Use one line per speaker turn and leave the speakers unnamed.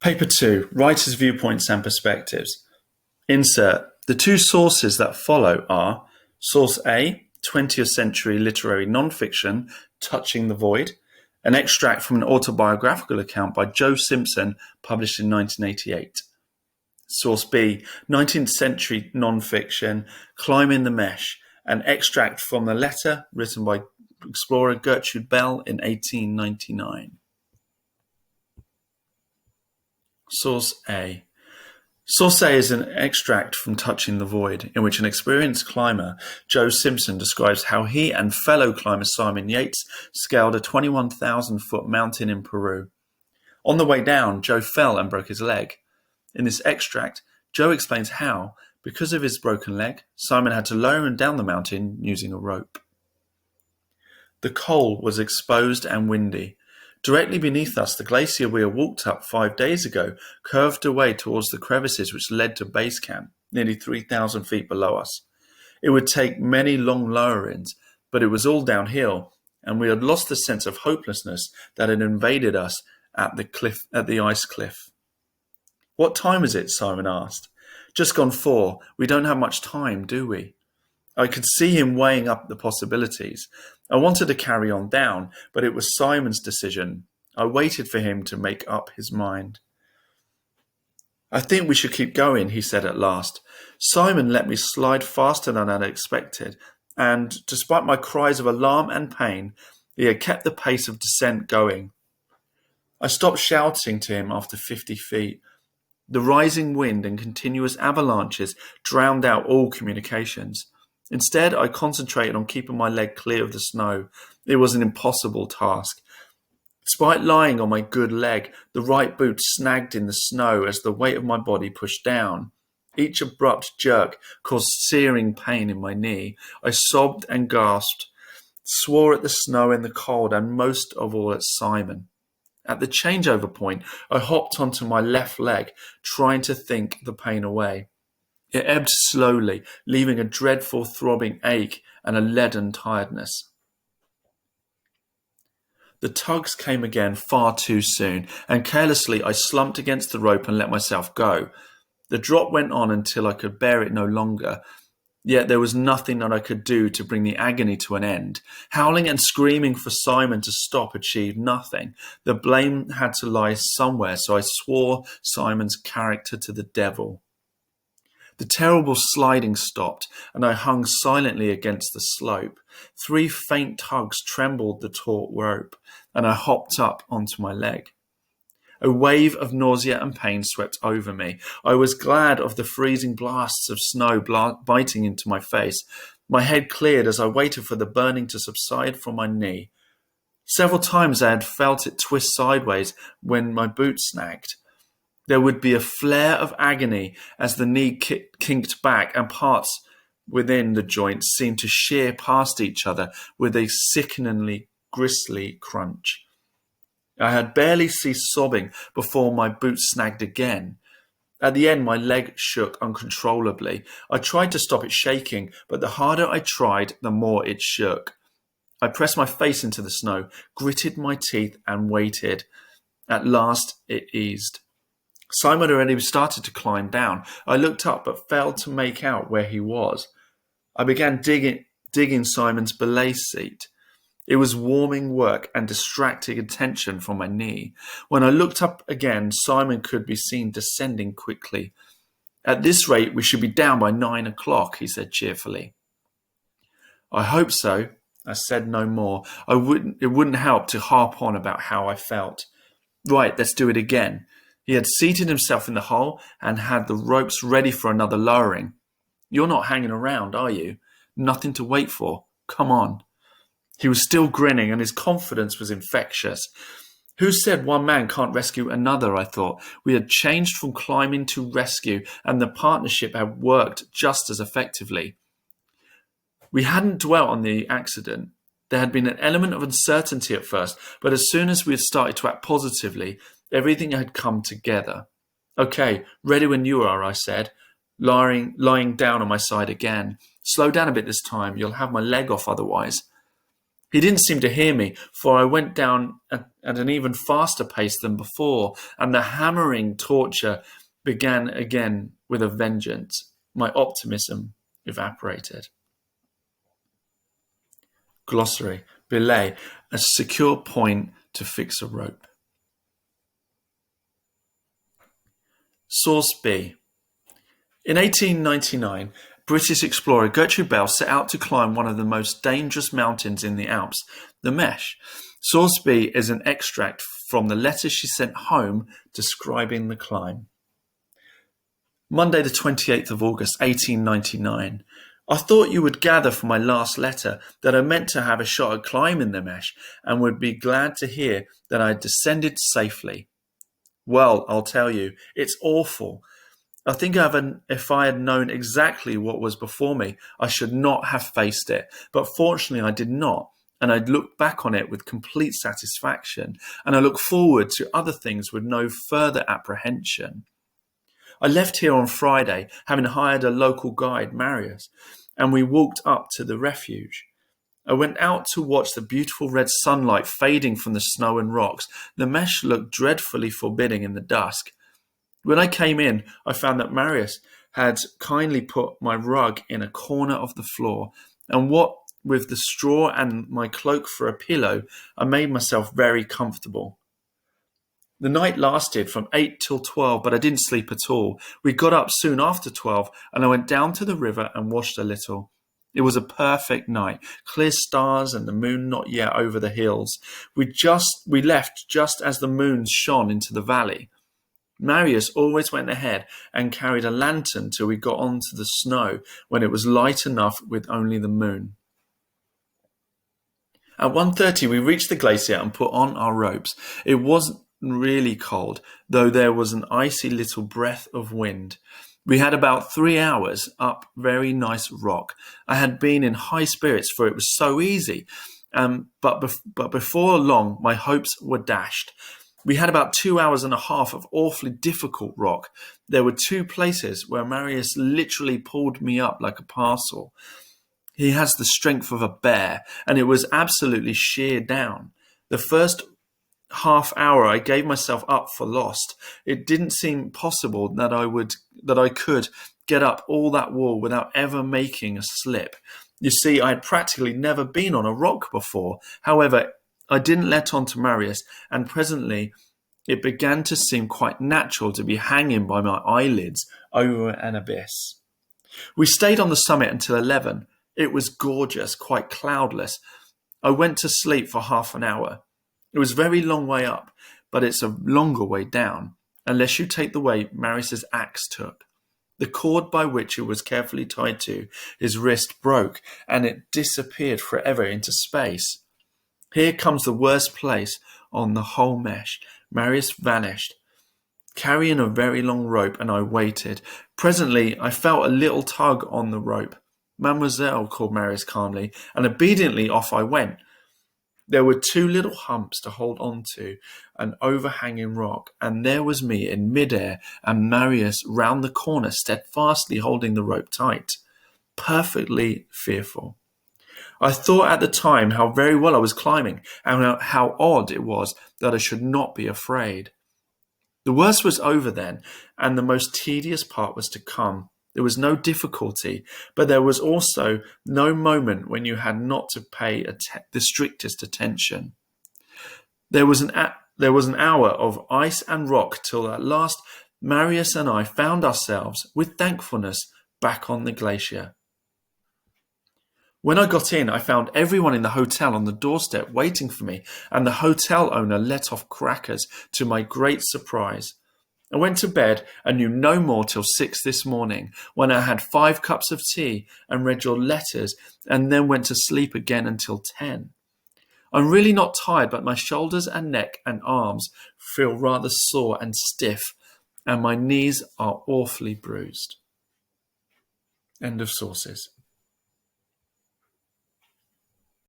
Paper 2, Writers' Viewpoints and Perspectives. Insert. The two sources that follow are Source A, 20th century literary non-fiction, Touching the Void, an extract from an autobiographical account by Joe Simpson, published in 1988. Source B, 19th century non-fiction, Climbing the Mesh, an extract from the letter written by explorer Gertrude Bell in 1899. Source A. Source A is an extract from Touching the Void, in which an experienced climber, Joe Simpson, describes how he and fellow climber Simon Yates scaled a 21,000-foot mountain in Peru. On the way down, Joe fell and broke his leg. In this extract, Joe explains how, because of his broken leg, Simon had to lower him down the mountain using a rope. The col was exposed and windy. Directly beneath us, the glacier we had walked up 5 days ago curved away towards the crevices which led to base camp, nearly 3,000 feet below us. It would take many long lowerings, but it was all downhill, and we had lost the sense of hopelessness that had invaded us at the ice cliff. "What time is it?" Simon asked. "Just gone 4. We don't have much time, do we?" I could see him weighing up the possibilities. I wanted to carry on down, but it was Simon's decision. I waited for him to make up his mind. "I think we should keep going," he said at last. Simon let me slide faster than I had expected, and, despite my cries of alarm and pain, he had kept the pace of descent going. I stopped shouting to him after 50 feet. The rising wind and continuous avalanches drowned out all communications. Instead, I concentrated on keeping my leg clear of the snow. It was an impossible task. Despite lying on my good leg, the right boot snagged in the snow as the weight of my body pushed down. Each abrupt jerk caused searing pain in my knee. I sobbed and gasped, swore at the snow and the cold, and most of all at Simon. At the changeover point, I hopped onto my left leg, trying to think the pain away. It ebbed slowly, leaving a dreadful throbbing ache and a leaden tiredness. The tugs came again far too soon, and carelessly I slumped against the rope and let myself go. The drop went on until I could bear it no longer, yet there was nothing that I could do to bring the agony to an end. Howling and screaming for Simon to stop achieved nothing. The blame had to lie somewhere, so I swore Simon's character to the devil. The terrible sliding stopped, and I hung silently against the slope. 3 faint tugs trembled the taut rope, and I hopped up onto my leg. A wave of nausea and pain swept over me. I was glad of the freezing blasts of snow biting into my face. My head cleared as I waited for the burning to subside from my knee. Several times I had felt it twist sideways when my boot snagged. There would be a flare of agony as the knee kinked back and parts within the joint seemed to shear past each other with a sickeningly grisly crunch. I had barely ceased sobbing before my boot snagged again. At the end, my leg shook uncontrollably. I tried to stop it shaking, but the harder I tried, the more it shook. I pressed my face into the snow, gritted my teeth, and waited. At last, it eased. Simon had already started to climb down. I looked up but failed to make out where he was. I began digging Simon's belay seat. It was warming work and distracting attention from my knee. When I looked up again, Simon could be seen descending quickly. "At this rate, we should be down by 9 o'clock, he said cheerfully. "I hope so." I said no more. It wouldn't help to harp on about how I felt. "Right, let's do it again." He had seated himself in the hole and had the ropes ready for another lowering. "You're not hanging around, are you? Nothing to wait for. Come on." He was still grinning, and his confidence was infectious. Who said one man can't rescue another, I thought. We had changed from climbing to rescue, and the partnership had worked just as effectively. We hadn't dwelt on the accident. There had been an element of uncertainty at first, but as soon as we had started to act positively, everything had come together. "Okay, ready when you are," I said, lying down on my side again. "Slow down a bit this time. You'll have my leg off otherwise." He didn't seem to hear me, for I went down at an even faster pace than before, and the hammering torture began again with a vengeance. My optimism evaporated. Glossary. Belay, a secure point to fix a rope. Source B. In 1899, British explorer Gertrude Bell set out to climb one of the most dangerous mountains in the Alps, the Meije. Source B is an extract from the letter she sent home describing the climb. Monday the 28th of August 1899. I thought you would gather from my last letter that I meant to have a shot at climbing the Meije and would be glad to hear that I had descended safely. Well, I'll tell you, it's awful. I think if I had known exactly what was before me, I should not have faced it. But fortunately, I did not, and I look back on it with complete satisfaction, and I look forward to other things with no further apprehension. I left here on Friday, having hired a local guide, Marius, and we walked up to the refuge. I went out to watch the beautiful red sunlight fading from the snow and rocks. The Meije looked dreadfully forbidding in the dusk. When I came in, I found that Marius had kindly put my rug in a corner of the floor, and what with the straw and my cloak for a pillow, I made myself very comfortable. The night lasted from 8 till 12, but I didn't sleep at all. We got up soon after 12, and I went down to the river and washed a little. It was a perfect night, clear stars and the moon not yet over the hills. We left just as the moon shone into the valley. Marius always went ahead and carried a lantern till we got onto the snow, when it was light enough with only the moon. At 1:30 we reached the glacier and put on our ropes. It wasn't really cold, though there was an icy little breath of wind. We had about 3 hours up very nice rock. I had been in high spirits, for it was so easy, but before long my hopes were dashed. We had about 2 hours and a half of awfully difficult rock. There were 2 places where Marius literally pulled me up like a parcel. He has the strength of a bear, and it was absolutely sheer down. The first half hour I gave myself up for lost. It didn't seem possible that I could get up all that wall without ever making a slip. You see, I had practically never been on a rock before. However, I didn't let on to Marius, and presently it began to seem quite natural to be hanging by my eyelids over an abyss. We stayed on the summit until 11. It was gorgeous, quite cloudless. I went to sleep for half an hour. It was a very long way up, but it's a longer way down, unless you take the way Marius's axe took. The cord by which it was carefully tied to his wrist broke, and it disappeared forever into space. Here comes the worst place on the whole Meije. Marius vanished, carrying a very long rope, and I waited. Presently, I felt a little tug on the rope. Mademoiselle, called Marius calmly, and obediently off I went. There were 2 little humps to hold on to, an overhanging rock, and there was me in mid-air, and Marius round the corner, steadfastly holding the rope tight. Perfectly fearful. I thought at the time how very well I was climbing, and how odd it was that I should not be afraid. The worst was over then, and the most tedious part was to come. There was no difficulty, but there was also no moment when you had not to pay the strictest attention. There was an hour of ice and rock till at last Marius and I found ourselves, with thankfulness, back on the glacier. When I got in, I found everyone in the hotel on the doorstep waiting for me, and the hotel owner let off crackers to my great surprise. I went to bed and knew no more till 6 this morning, when I had 5 cups of tea and read your letters, and then went to sleep again until 10. I'm really not tired, but my shoulders and neck and arms feel rather sore and stiff, and my knees are awfully bruised. End of sources.